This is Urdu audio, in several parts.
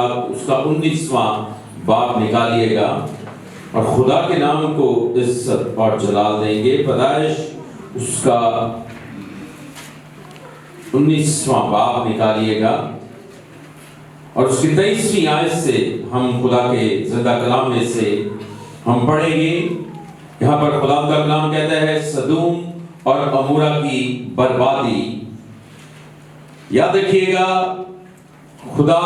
آپ اس کا 19واں باب نکالیے گا اور خدا کے نام کو عزت اور جلال دیں گے۔ پیدائش اس کا 19واں باب نکالیے گا اور اس کی 23ویں آیت سے ہم خدا کے زندہ کلام میں سے ہم پڑھیں گے۔ یہاں پر خدا کا کلام کہتا ہے سدوم اور عمورہ کی بربادی۔ یاد رکھیے گا خدا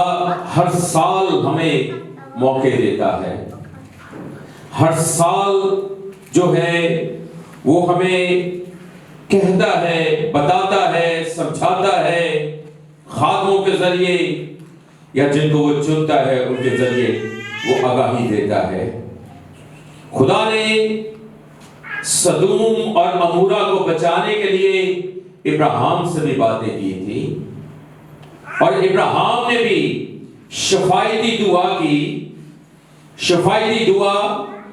ہر سال ہمیں موقع دیتا ہے، ہر سال جو ہے وہ ہمیں کہتا ہے، بتاتا ہے، سمجھاتا ہے، خادموں کے ذریعے یا جن کو وہ چنتا ہے ان کے ذریعے وہ آگاہی دیتا ہے۔ خدا نے سدوم اور عمورہ کو بچانے کے لیے ابراہیم سے بھی باتیں کی تھی اور ابراہیم نے بھی شفاعتی دعا کی۔ شفاعتی دعا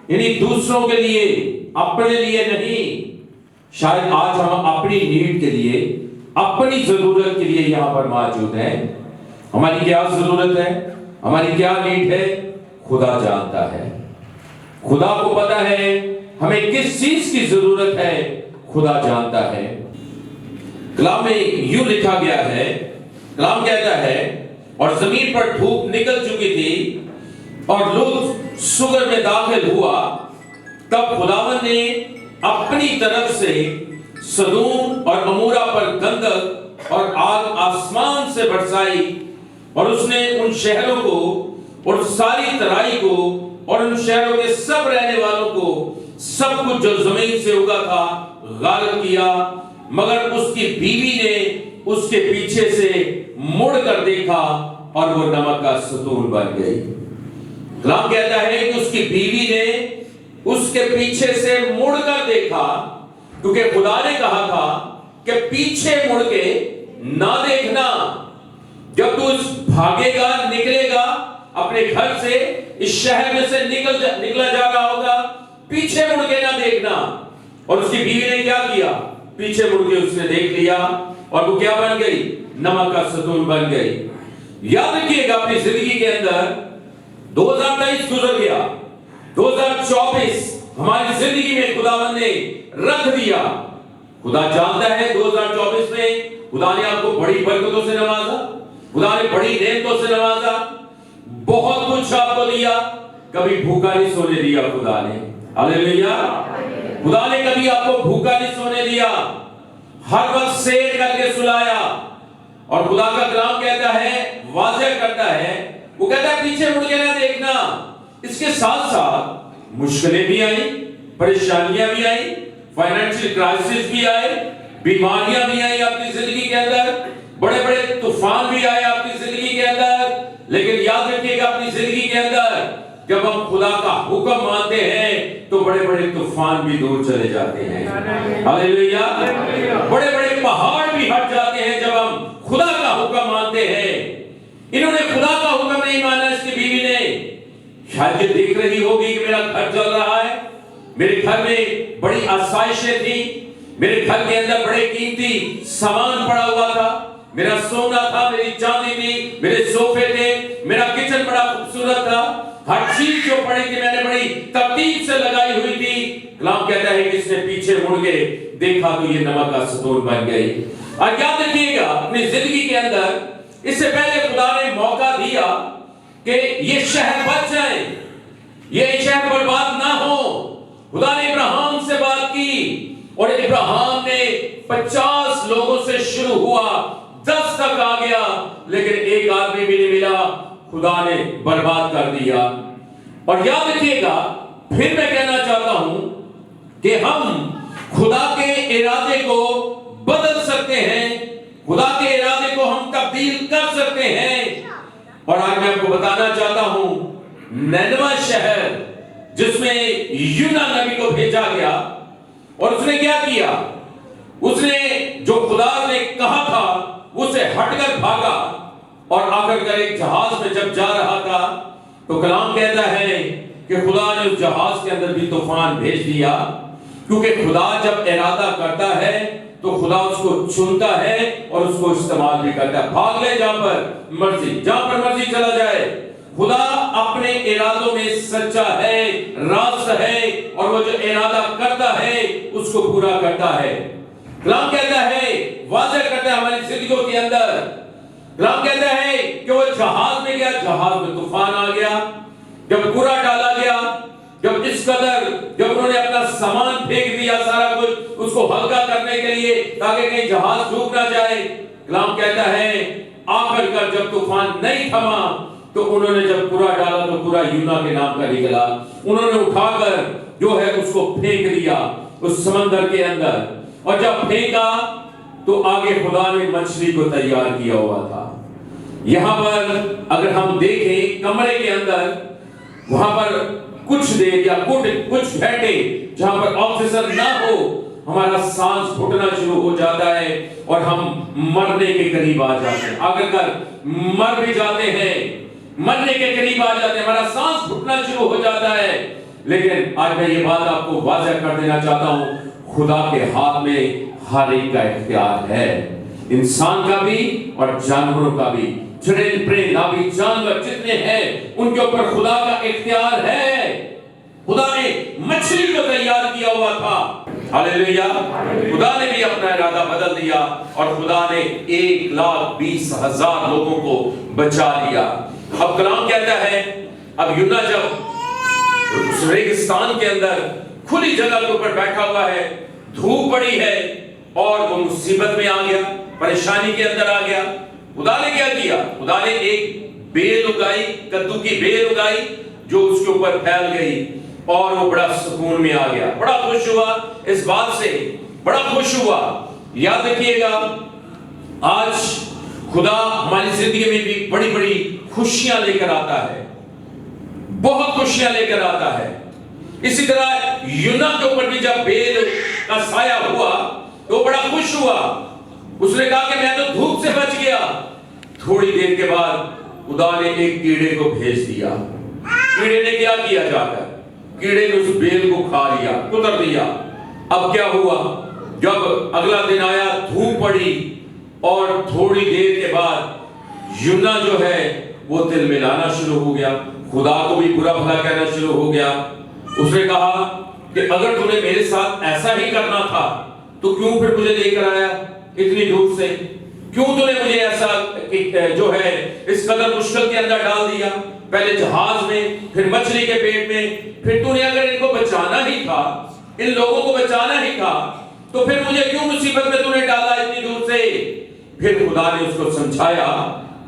یعنی دوسروں کے لیے، اپنے لیے نہیں۔ شاید آج ہم اپنی نیڈ کے لیے، اپنی ضرورت کے لیے یہاں پر موجود ہیں۔ ہماری کیا ضرورت ہے، ہماری کیا نیڈ ہے، خدا جانتا ہے۔ خدا کو پتا ہے ہمیں کس چیز کی ضرورت ہے، خدا جانتا ہے۔ کلام میں یوں لکھا گیا ہے، کلام کہتا ہے اور زمین پر دھوپ نکل چکی تھی اور لوط سگر میں داخل ہوا، تب خداوند نے اپنی طرف سے سدوم اور عمورہ پر گندک اور آگ آسمان سے برسائی اور اس نے ان شہروں کو اور ساری ترائی کو اور ان شہروں کے سب رہنے والوں کو، سب کچھ جو زمین سے اگا تھا، غارق کیا، مگر اس کی بیوی نے اس کے پیچھے سے مڑ کر دیکھا اور وہ نمک کا ستون بن گئی۔ کلام کہتا ہے کہ اس کی بیوی نے اس کے پیچھے سے مڑ کر دیکھا، کیونکہ خدا نے کہا تھا کہ پیچھے مڑ کے نہ دیکھنا۔ جب تو بھاگے گا، نکلے گا اپنے گھر سے، اس شہر میں سے نکلا جا رہا ہوگا، پیچھے مڑ کے نہ دیکھنا۔ اور اس کی بیوی نے کیا کیا؟ پیچھے مڑ کے اس نے دیکھ لیا اور وہ کیا بن گئی؟ نمک کا ستون بن گئی۔ یاد رکھیے گا اپنی زندگی کے اندر 2023 گزر گیا، 2024 ہماری زندگی میں خداوند نے رکھ دیا۔ خدا جانتا ہے 2024 میں خدا نے آپ کو بڑی برکتوں سے نوازا، خدا نے بڑی نعمتوں سے نوازا، بہت کچھ آپ کو دیا، کبھی بھوکا نہیں سونے دیا خدا نے۔ ہاللیلویا! خدا نے کبھی آپ کو بھوکا نہیں سونے دیا، ہر وقت سیر کر کے سلایا۔ اور خدا کا کلام کہتا ہے، واضح کرتا ہے، وہ کہتا ہے پیچھے مڑ کے نہ دیکھنا۔ اس کے ساتھ ساتھ مشکلیں بھی آئیں، پریشانیاں بھی آئیں، فائنینشل کرائسس بھی آئے، بیماریاں بھی آئیں آپ کی زندگی کے اندر، بڑے بڑے طوفان بھی آئے آپ کی زندگی کے اندر۔ لیکن یاد رکھیے گا اپنی زندگی کے اندر جب ہم خدا کا حکم مانتے ہیں تو بڑے بڑے طوفان بھی دور چلے جاتے ہیں۔ ہاللیلویا! بڑے بڑے پہاڑ بھی ہٹ جاتے ہیں جب ہم خدا کا حکم مانتے ہیں۔ انہوں نے خدا کا حکم نہیں مانا، اس کی بیوی نے۔ شاید یہ دیکھ رہی ہوگی کہ میرا گھر جل رہا ہے، میرے گھر میں بڑی آسائشیں تھی، میرے گھر کے اندر بڑے قیمتی سامان پڑا ہوا تھا، میرا سونا تھا، میری چاندی تھی، میرے صوفے تھے، میرا کچن بڑا خوبصورت تھا، ہر چیز جو پڑی تھی میں نے بڑی ترتیب سے لگائی ہوئی تھی۔ کلام کہتا ہے کہ اس نے پیچھے مڑ کے دیکھا تو یہ نمک کا ستون بن گئی۔ اور یاد رکھیے گا اپنی زندگی کے اندر اس سے پہلے خدا نے موقع دیا کہ یہ شہر بچ جائے، یہ شہر برباد نہ ہو۔ خدا نے ابراہیم سے بات کی اور ابراہیم نے 50 لوگوں سے شروع ہوا، 10 تک آ گیا، لیکن ایک آدمی بھی نہیں ملا، خدا نے برباد کر دیا۔ اور یاد رکھیے گا، پھر میں کہنا چاہتا ہوں کہ ہم خدا کے ارادے کو بدل سکتے ہیں، خدا کے ارادے کو ہم تبدیل کر سکتے ہیں۔ اور آج میں آپ کو بتانا چاہتا ہوں، نینوہ شہر جس میں یونا نبی کو بھیجا گیا اور اس نے کیا کیا؟ اس نے جو خدا نے کہا تھا اسے ہٹ کر بھاگا اور آخر کر ایک جہاز میں جب جا رہا تھا تو کلام کہتا ہے کہ خدا نے اس جہاز کے اندر بھی طوفان بھیج دیا، کیونکہ خدا جب ارادہ کرتا ہے تو خدا اس کو چنتا ہے اور اس کو استعمال بھی کرتا ہے۔ بھاگ لے جہاں پر مرضی چلا جائے۔ خدا اپنے ارادوں میں سچا ہے، راست ہے، اور وہ جو ارادہ کرتا ہے اس کو پورا کرتا ہے۔ کلام کہتا ہے، واضح کرتا ہے ہماری زندگیوں کے اندر، کلام کہتا ہے کہ وہ جہاز میں گیا، جہاز میں طوفان آ گیا، جب پورا ڈالا گیا، جب اس قدر جب انہوں نے اپنا سامان پھینک دیا سارا کچھ اس کو ہلکا کرنے کے لیے تاکہ کہیں جہاز ڈوب نہ جائے، کلام کہتا ہے آخر کر جب طوفان نہیں تھما تو انہوں نے جب پورا ڈالا تو پورا یونا کے نام کا نکلا، انہوں نے اٹھا کر جو ہے اس کو پھینک دیا اس سمندر کے اندر، اور جب پھینکا تو آگے خدا نے مچھلی کو تیار کیا ہوا تھا۔ یہاں پر اگر ہم دیکھیں کمرے کے اندر وہاں پر کچھ دیر یا کچھ گھنٹے جہاں پر آکسیجن نہ ہو ہمارا سانس پھٹنا شروع ہو جاتا ہے اور ہم مرنے کے قریب آ جاتے ہیں، اگر مر بھی جاتے ہیں، مرنے کے قریب آ جاتے ہیں، ہمارا سانس پھٹنا شروع ہو جاتا ہے۔ لیکن آج میں یہ بات آپ کو واضح کر دینا چاہتا ہوں، خدا کے ہاتھ میں ہر ایک کا اختیار ہے، انسان کا بھی اور جانوروں کا بھی، چرند پرند آبی جانور جتنے ہیں ان کے اوپر خدا کا اختیار ہے۔ خدا نے مچھلی کو تیار کیا ہوا تھا، ہاللیلویا، خدا نے بھی اپنا ارادہ بدل دیا اور خدا نے 1,20,000 لوگوں کو بچا لیا۔ اب کلام کہتا ہے اب یونا جب اس ریگستان کے اندر کھلی جگہ کے اوپر بیٹھا ہوا ہے، دھوپ پڑی ہے اور وہ مصیبت میں آ گیا، پریشانی کے اندر آ گیا، خدا نے کیا کیا؟ خدا نے ایک بیل اگائی، کدو کی بیل اگائی جو اس کے اوپر پھیل گئی اور وہ بڑا سکون میں آ گیا، بڑا خوش ہوا اس بات سے، بڑا خوش ہوا۔ یاد رکھیے گا آج خدا ہماری زندگی میں بھی بڑی بڑی خوشیاں لے کر آتا ہے، بہت خوشیاں لے کر آتا ہے۔ اسی طرح یونا کے اوپر بھی جب بیل کا سایہ ہوا تو بڑا خوش ہوا، اس نے کہا کہ میں تو دھوپ سے بچ گیا۔ تھوڑی دیر کے بعد خدا نے ایک کیڑے کو بھیج دیا، کیڑے نے کیا کیا؟ جا کر کیڑے نے اس بیل کو کھا لیا، کتر دیا۔ اب کیا ہوا؟ جب اگلا دن آیا دھوپ پڑی اور تھوڑی دیر کے بعد یونا جو ہے وہ تل ملانا شروع ہو گیا، خدا کو بھی برا بھلا کہنا شروع ہو گیا۔ اس نے کہا کہ اگر تم نے میرے ساتھ ایسا ہی کرنا تھا تو کیوں پھر مجھے لے کر آیا اتنی دور سے؟ کیوں تو نے مجھے ایسا جو ہے اس قدر مشکل کے اندر ڈال دیا؟ پہلے جہاز میں، پھر مچھلی کے پیٹ میں، پھر تو نے اگر ان کو بچانا ہی تھا، ان لوگوں کو بچانا ہی تھا، تو پھر مجھے کیوں مصیبت میں تو نے ڈالا اتنی دور سے؟ پھر خدا نے اس کو سمجھایا،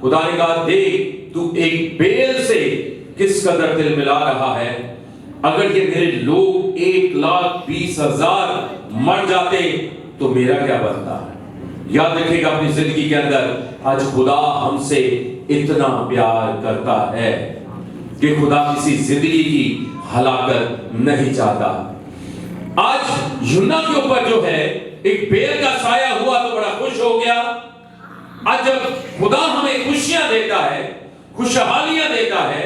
خدا نے کہا دیکھ تو ایک بیل سے کس قدر تل ملا رہا ہے، اگر یہ میرے لوگ 1,20,000 مر جاتے تو میرا کیا بنتا؟ یاد رکھے گا اپنی زندگی کے اندر آج خدا ہم سے اتنا پیار کرتا ہے کہ خدا کسی زندگی کی ہلاکت نہیں چاہتا۔ آج یونا کے اوپر جو ہے ایک بیل کا سایہ ہوا تو بڑا خوش ہو گیا۔ آج جب خدا ہمیں خوشیاں دیتا ہے، خوشحالیاں دیتا ہے،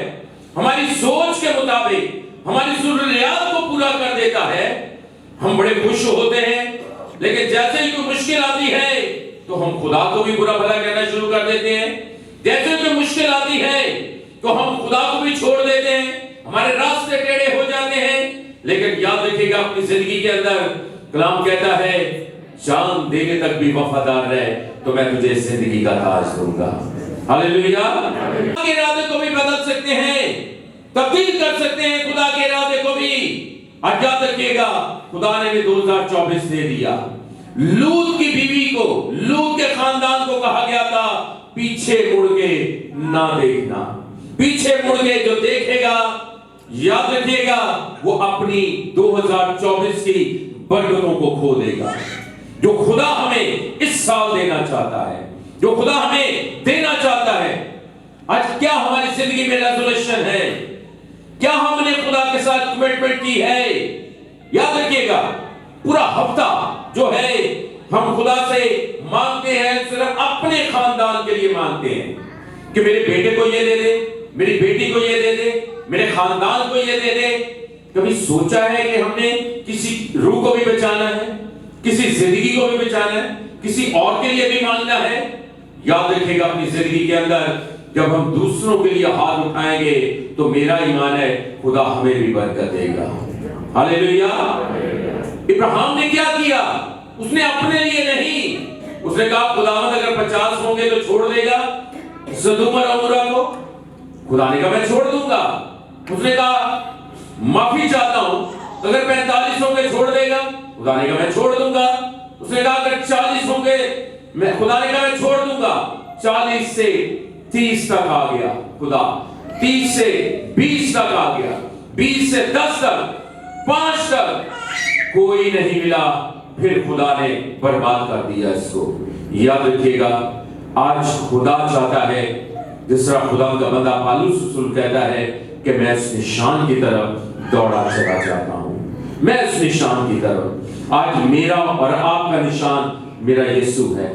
ہماری سوچ کے مطابق ہماری ضروریات کو پورا کر دیتا ہے، ہم بڑے خوش ہوتے ہیں۔ لیکن جیسے ہی کوئی مشکل آتی ہے تو ہم خدا کو بھی برا بھلا کہنا شروع کر دیتے ہیں، جیسے کوئی مشکل آتی ہے تو ہم خدا کو بھی چھوڑ دیتے ہیں، ہمارے راستے ٹیڑھے ہو جاتے ہیں۔ لیکن یاد رکھیے گا اپنی زندگی کے اندر کلام کہتا ہے جان دینے تک بھی وفادار رہے تو میں تجھے زندگی کا تاج دوں گا۔ ہاللیلویا۔ خدا کے ارادے کو بھی بدل سکتے ہیں، تبدیل کر سکتے ہیں خدا کے ارادے کو بھی۔ آج یاد رکھیے گا خدا نے بھی 2024 دے دیا۔ لوط کی بیوی کو، لوط کے خاندان کو کہا گیا تھا پیچھے مڑ کے نہ دیکھنا، پیچھے مڑ کے جو دیکھے گا یاد رکھیے گا وہ اپنی 2024 کی برکتوں کو کھو دے گا۔ جو خدا ہمیں اس سال دینا چاہتا ہے، جو خدا ہمیں دینا چاہتا ہے، آج کیا ہماری زندگی میں ریزولوشن ہے؟ کیا ہم نے خدا کے ساتھ کمٹمنٹ کی ہے؟ یاد رکھیے گا پورا ہفتہ جو ہے ہم خدا سے مانگتے ہیں، صرف اپنے خاندان کے لیے مانگتے ہیں کہ میرے بیٹے کو یہ دے دے، میری بیٹی کو یہ دے دے، میرے خاندان کو یہ دے دے۔ کبھی سوچا ہے کہ ہم نے کسی روح کو بھی بچانا ہے، کسی زندگی کو بھی بچانا ہے، کسی اور کے لیے بھی مانگنا ہے؟ یاد رکھیے گا اپنی زندگی کے اندر جب ہم دوسروں کے لیے ہاتھ اٹھائیں گے تو میرا ایمان ہے خدا ہمیں بھی برکت دے گا. ہاللیلویا. ابراہیم نے کیا کیا؟ اس نے اپنے لیے نہیں، اس نے کہا خداوند اگر 50 ہوں گے تو چھوڑ دے گا سدوم اور عمورہ کو؟ خدا نے کہا میں چھوڑ دوں گا. اس نے کہا معافی چاہتا ہوں، اگر 45 ہوں گے چھوڑ دے گا؟ خدا نے کہا میں چھوڑ دوں گا. اس نے کہا اگر 40 ہوں گے، خدا نے کہا میں چھوڑ دوں گا. 40 سے 30 تک آ گیا خدا، 30 سے 20 تک آ گیا، 20 سے 10 تک، 5 تک کوئی نہیں ملا. پھر خدا نے برباد کر دیا اس کو. یاد رکھیے گا آج خدا چاہتا ہے، جس طرح خدا کا بندہ پالوس رسول کہتا ہے کہ میں اس نشان کی طرف دوڑا چلا جاتا ہوں، میں اس نشان کی طرف. آج میرا اور آپ کا نشان میرا یسوع ہے.